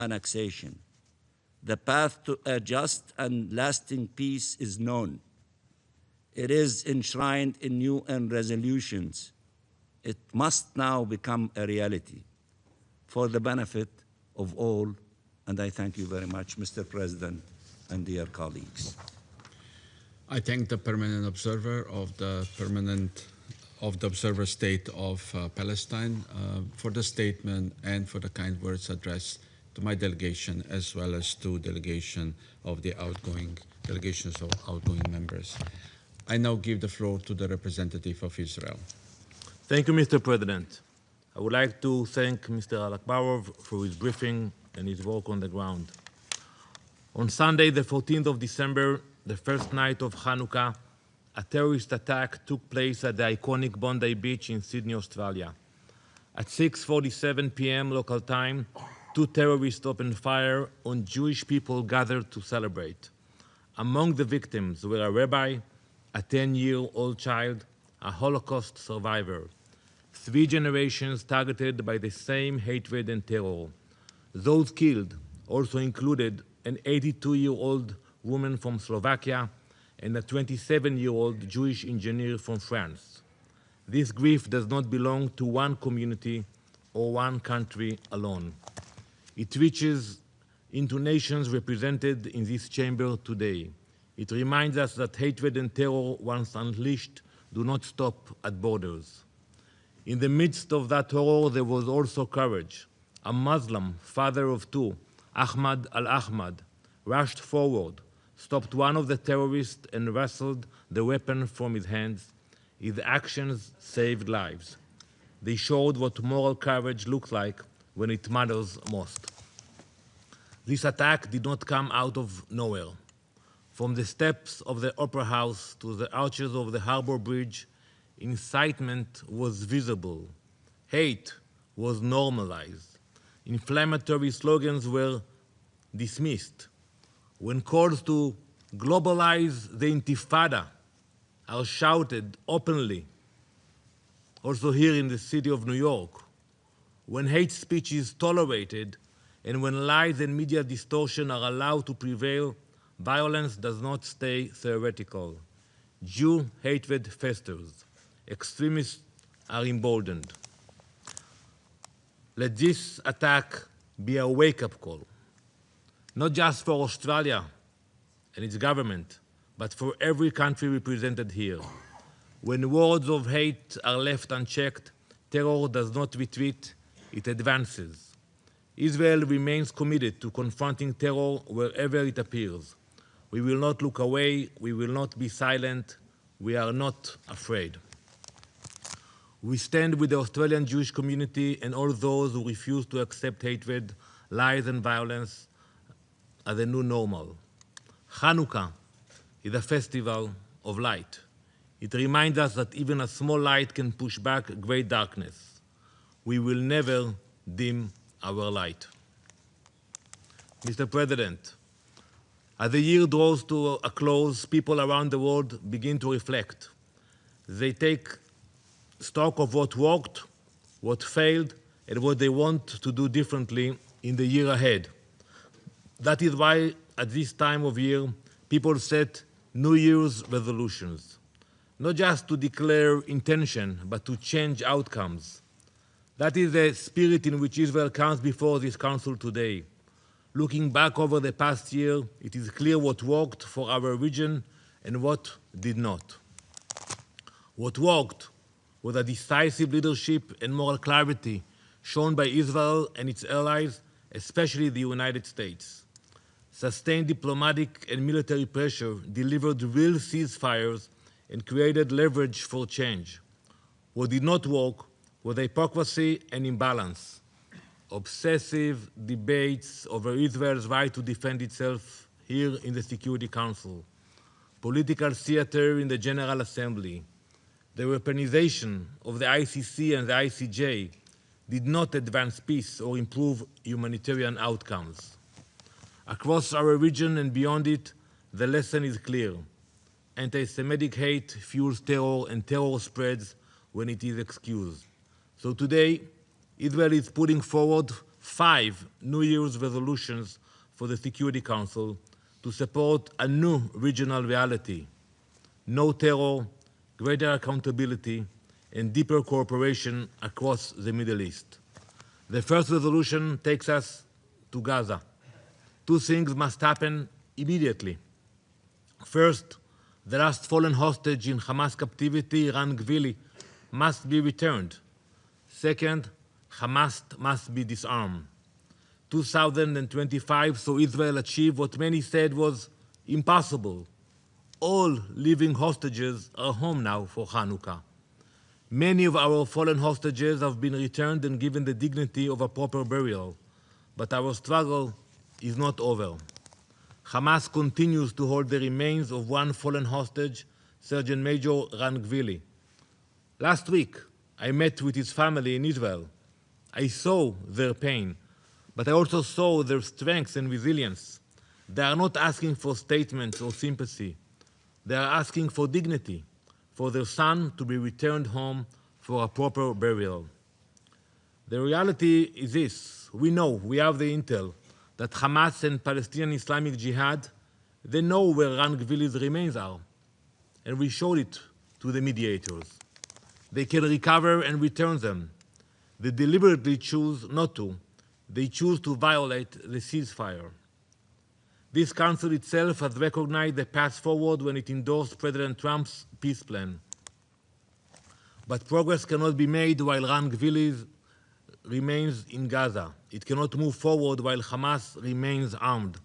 annexation. The path to a just and lasting peace is known. It is enshrined in UN resolutions. It must now become a reality for the benefit of all. And I thank you very much, Mr. President and dear colleagues. I thank the permanent observer of the observer state of Palestine for the statement and for the kind words addressed to my delegation, as well as to delegations of outgoing members. I now give the floor to the representative of Israel. Thank you, Mr. President. I would like to thank Mr. Al-Akbarov for his briefing and his work on the ground. On Sunday, the 14th of December, the first night of Hanukkah, a terrorist attack took place at the iconic Bondi Beach in Sydney, Australia. At 6:47 p.m. local time, two terrorists opened fire on Jewish people gathered to celebrate. Among the victims were a rabbi, a 10-year-old child, a Holocaust survivor. 3 generations targeted by the same hatred and terror. Those killed also included an 82-year-old woman from Slovakia and a 27-year-old Jewish engineer from France. This grief does not belong to one community or one country alone. It reaches into nations represented in this chamber today. It reminds us that hatred and terror, once unleashed, do not stop at borders. In the midst of that horror, there was also courage. A Muslim, father of 2, Ahmad al-Ahmad, rushed forward, stopped one of the terrorists and wrestled the weapon from his hands. His actions saved lives. They showed what moral courage looks like when it matters most. This attack did not come out of nowhere. From the steps of the Opera House to the arches of the Harbor Bridge, incitement was visible. Hate was normalized. Inflammatory slogans were dismissed. When calls to globalize the Intifada are shouted openly, also here in the city of New York, when hate speech is tolerated, and when lies and media distortion are allowed to prevail, violence does not stay theoretical. Jew hatred festers. Extremists are emboldened. Let this attack be a wake-up call, not just for Australia and its government, but for every country represented here. When words of hate are left unchecked, terror does not retreat, it advances. Israel remains committed to confronting terror wherever it appears. We will not look away, we will not be silent, we are not afraid. We stand with the Australian Jewish community and all those who refuse to accept hatred, lies, and violence as the new normal. Hanukkah is a festival of light. It reminds us that even a small light can push back great darkness. We will never dim our light. Mr. President, as the year draws to a close, people around the world begin to reflect. They take stock of what worked, what failed, and what they want to do differently in the year ahead. That is why at this time of year, people set New Year's resolutions, not just to declare intention, but to change outcomes. That is the spirit in which Israel comes before this council today. Looking back over the past year, it is clear what worked for our region and what did not. What worked was a decisive leadership and moral clarity shown by Israel and its allies, especially the United States. Sustained diplomatic and military pressure delivered real ceasefires and created leverage for change. What did not work was hypocrisy and imbalance. Obsessive debates over Israel's right to defend itself here in the Security Council. Political theater in the General Assembly. The weaponization of the ICC and the ICJ did not advance peace or improve humanitarian outcomes. Across our region and beyond it, the lesson is clear. Anti-Semitic hate fuels terror, and terror spreads when it is excused. So today, Israel is putting forward 5 New Year's resolutions for the Security Council to support a new regional reality: no terror, greater accountability, and deeper cooperation across the Middle East. The first resolution takes us to Gaza. 2 things must happen immediately. First, the last fallen hostage in Hamas captivity, Ran Gvili, must be returned. Second, Hamas must be disarmed. 2025 saw Israel achieve what many said was impossible. All living hostages are home now for Hanukkah. Many of our fallen hostages have been returned and given the dignity of a proper burial, but our struggle is not over. Hamas continues to hold the remains of one fallen hostage, Sergeant Major Ran Gvili. Last week, I met with his family in Israel. I saw their pain, but I also saw their strength and resilience. They are not asking for statements or sympathy. They are asking for dignity, for their son to be returned home for a proper burial. The reality is this: we know, we have the intel, that Hamas and Palestinian Islamic Jihad, they know where Ran Gvili's remains are, and we showed it to the mediators. They can recover and return them. They deliberately choose not to. They choose to violate the ceasefire. This council itself has recognized the path forward when it endorsed President Trump's peace plan. But progress cannot be made while Ran Gvili remains in Gaza. It cannot move forward while Hamas remains armed.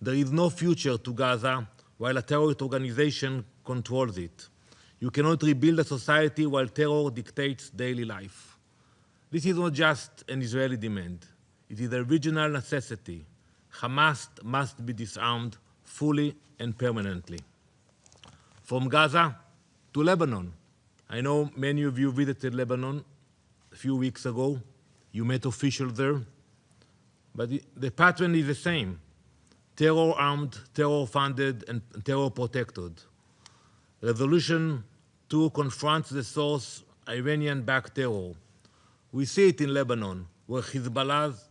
There is no future to Gaza while a terrorist organization controls it. You cannot rebuild a society while terror dictates daily life. This is not just an Israeli demand. It is a regional necessity. Hamas must be disarmed fully and permanently. From Gaza to Lebanon. I know many of you visited Lebanon a few weeks ago. You met officials there. But the pattern is the same: terror-armed, terror-funded, and terror-protected. Resolution 2 confronts the source, Iranian-backed terror. We see it in Lebanon, where Hezbollah's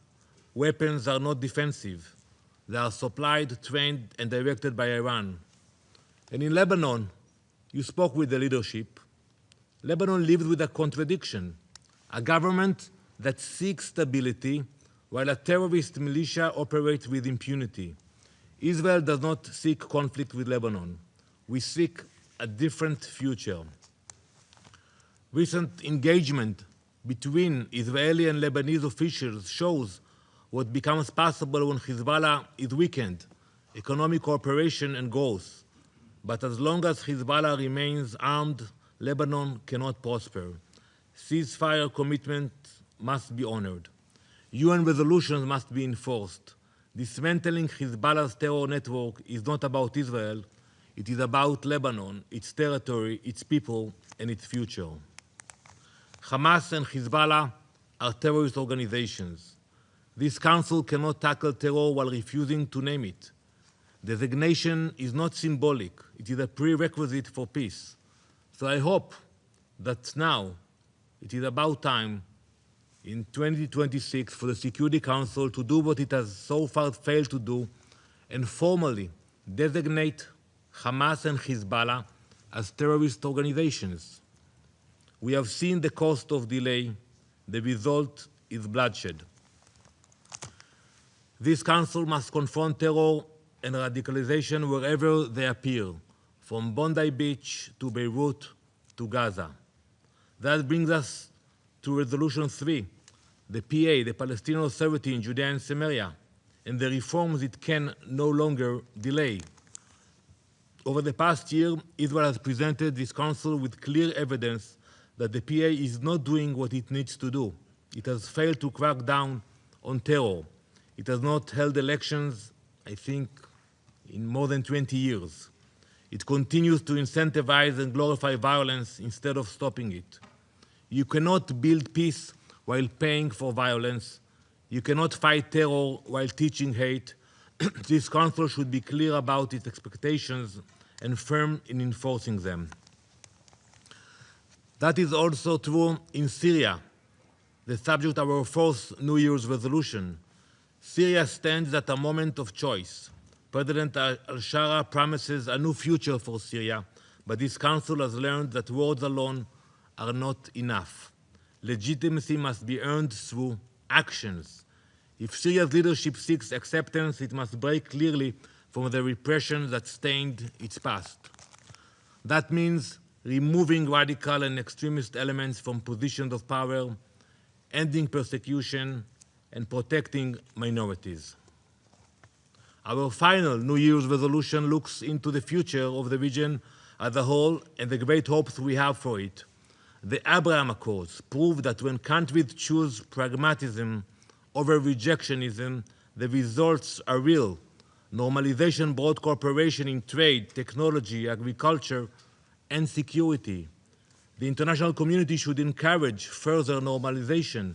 weapons are not defensive. They are supplied, trained, and directed by Iran. And in Lebanon, you spoke with the leadership. Lebanon lives with a contradiction: a government that seeks stability while a terrorist militia operates with impunity. Israel does not seek conflict with Lebanon. We seek a different future. Recent engagement between Israeli and Lebanese officials shows what becomes possible when Hezbollah is weakened: economic cooperation and growth. But as long as Hezbollah remains armed, Lebanon cannot prosper. Ceasefire commitments must be honored. UN resolutions must be enforced. Dismantling Hezbollah's terror network is not about Israel. It is about Lebanon, its territory, its people, and its future. Hamas and Hezbollah are terrorist organizations. This council cannot tackle terror while refusing to name it. Designation is not symbolic. It is a prerequisite for peace. So I hope that now it is about time in 2026 for the Security Council to do what it has so far failed to do and formally designate Hamas and Hezbollah as terrorist organizations. We have seen the cost of delay. The result is bloodshed. This council must confront terror and radicalization wherever they appear, from Bondi Beach to Beirut to Gaza. That brings us to Resolution 3, the PA, the Palestinian Authority in Judea and Samaria, and the reforms it can no longer delay. Over the past year, Israel has presented this council with clear evidence that the PA is not doing what it needs to do. It has failed to crack down on terror. It has not held elections, I think, in more than 20 years. It continues to incentivize and glorify violence instead of stopping it. You cannot build peace while paying for violence. You cannot fight terror while teaching hate. This council should be clear about its expectations and firm in enforcing them. That is also true in Syria. the subject of our fourth New Year's resolution, Syria stands at a moment of choice. President al-Shara promises a new future for Syria, but this council has learned that words alone are not enough. Legitimacy must be earned through actions. If Syria's leadership seeks acceptance, it must break clearly from the repression that stained its past. That means removing radical and extremist elements from positions of power, ending persecution, and protecting minorities. Our final New Year's resolution looks into the future of the region as a whole and the great hopes we have for it. The Abraham Accords prove that when countries choose pragmatism over rejectionism, the results are real. Normalization brought cooperation in trade, technology, agriculture, and security. The international community should encourage further normalization,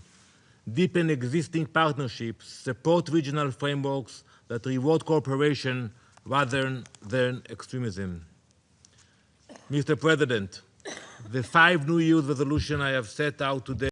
deepen existing partnerships, support regional frameworks that reward cooperation rather than extremism. Mr. President, the 5 New Year's resolutions I have set out today